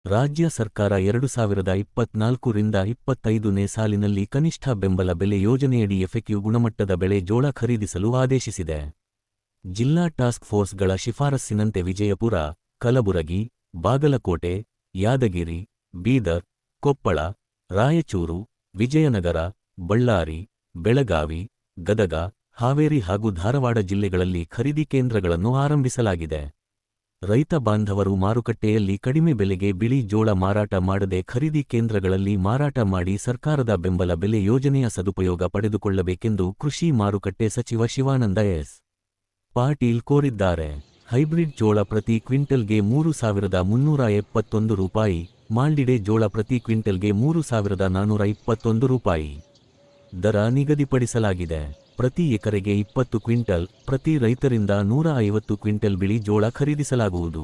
ರಾಜ್ಯ ಸರ್ಕಾರ 2024ರಿಂದ 25ನೇ ಸಾಲಿನಲ್ಲಿ ಕನಿಷ್ಠ ಬೆಂಬಲ ಬೆಲೆ ಯೋಜನೆಯಡಿ ಎಫೆಕ್ಟಿವ್ ಗುಣಮಟ್ಟದ ಬೆಳೆ ಜೋಳ ಖರೀದಿಸಲು ಆದೇಶಿಸಿದೆ. ಜಿಲ್ಲಾ ಟಾಸ್ಕ್ ಫೋರ್ಸ್ಗಳ ಶಿಫಾರಸ್ಸಿನಂತೆ ವಿಜಯಪುರ, ಕಲಬುರಗಿ, ಬಾಗಲಕೋಟೆ, ಯಾದಗಿರಿ, ಬೀದರ್, ಕೊಪ್ಪಳ, ರಾಯಚೂರು, ವಿಜಯನಗರ, ಬಳ್ಳಾರಿ, ಬೆಳಗಾವಿ, ಗದಗ, ಹಾವೇರಿ ಹಾಗೂ ಧಾರವಾಡ ಜಿಲ್ಲೆಗಳಲ್ಲಿ ಖರೀದಿ ಕೇಂದ್ರಗಳನ್ನು ಆರಂಭಿಸಲಾಗಿದೆ. ರೈತ ಬಾಂಧವರು ಮಾರುಕಟ್ಟೆಯಲ್ಲಿ ಕಡಿಮೆ ಬೆಲೆಗೆ ಬಿಳಿ ಜೋಳ ಮಾರಾಟ ಮಾಡದೆ ಖರೀದಿ ಕೇಂದ್ರಗಳಲ್ಲಿ ಮಾರಾಟ ಮಾಡಿ ಸರ್ಕಾರದ ಬೆಂಬಲ ಬೆಲೆ ಯೋಜನೆಯ ಸದುಪಯೋಗ ಪಡೆದುಕೊಳ್ಳಬೇಕೆಂದು ಕೃಷಿ ಮಾರುಕಟ್ಟೆ ಸಚಿವ ಶಿವಾನಂದ ಎಸ್. ಪಾಟೀಲ್ ಕೋರಿದ್ದಾರೆ. ಹೈಬ್ರಿಡ್ ಜೋಳ ಪ್ರತಿ ಕ್ವಿಂಟಲ್ಗೆ 3,371 ರೂಪಾಯಿ, ಮಾಲ್ಡಿಡೆ ಜೋಳ ಪ್ರತಿ ಕ್ವಿಂಟಲ್ಗೆ 3,421 ರೂಪಾಯಿ ದರ ನಿಗದಿಪಡಿಸಲಾಗಿದೆ. ಪ್ರತಿ ಎಕರೆಗೆ 20 ಕ್ವಿಂಟಲ್, ಪ್ರತಿ ರೈತರಿಂದ 150 ಕ್ವಿಂಟಲ್ ಬಿಳಿ ಜೋಳ ಖರೀದಿಸಲಾಗುವುದು.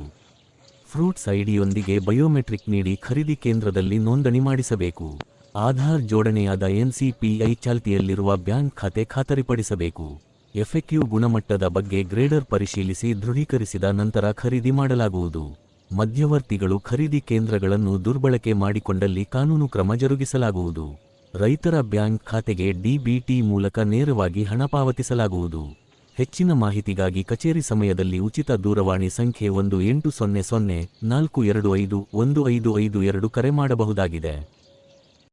ಫ್ರೂಟ್ಸ್ ಐಡಿಯೊಂದಿಗೆ ಬಯೋಮೆಟ್ರಿಕ್ ನೀಡಿ ಖರೀದಿ ಕೇಂದ್ರದಲ್ಲಿ ನೋಂದಣಿ ಮಾಡಿಸಬೇಕು. ಆಧಾರ್ ಜೋಡಣೆಯಾದ ಎನ್ಸಿಪಿಐ ಚಾಲ್ತಿಯಲ್ಲಿರುವ ಬ್ಯಾಂಕ್ ಖಾತೆ ಖಾತರಿಪಡಿಸಬೇಕು. ಎಫೆಕ್ಟಿವ್ ಗುಣಮಟ್ಟದ ಬಗ್ಗೆ ಗ್ರೇಡರ್ ಪರಿಶೀಲಿಸಿ ದೃಢೀಕರಿಸಿದ ನಂತರ ಖರೀದಿ ಮಾಡಲಾಗುವುದು. ಮಧ್ಯವರ್ತಿಗಳು ಖರೀದಿ ಕೇಂದ್ರಗಳನ್ನು ದುರ್ಬಳಕೆ ಮಾಡಿಕೊಂಡಲ್ಲಿ ಕಾನೂನು ಕ್ರಮ ಜರುಗಿಸಲಾಗುವುದು. ರೈತರ ಬ್ಯಾಂಕ್ ಖಾತೆಗೆ ಡಿಬಿಟಿ ಮೂಲಕ ನೇರವಾಗಿ ಹಣ ಪಾವತಿಸಲಾಗುವುದು. ಹೆಚ್ಚಿನ ಮಾಹಿತಿಗಾಗಿ ಕಚೇರಿ ಸಮಯದಲ್ಲಿ ಉಚಿತ ದೂರವಾಣಿ ಸಂಖ್ಯೆ 1800 425 1552 ಕರೆ ಮಾಡಬಹುದಾಗಿದೆ.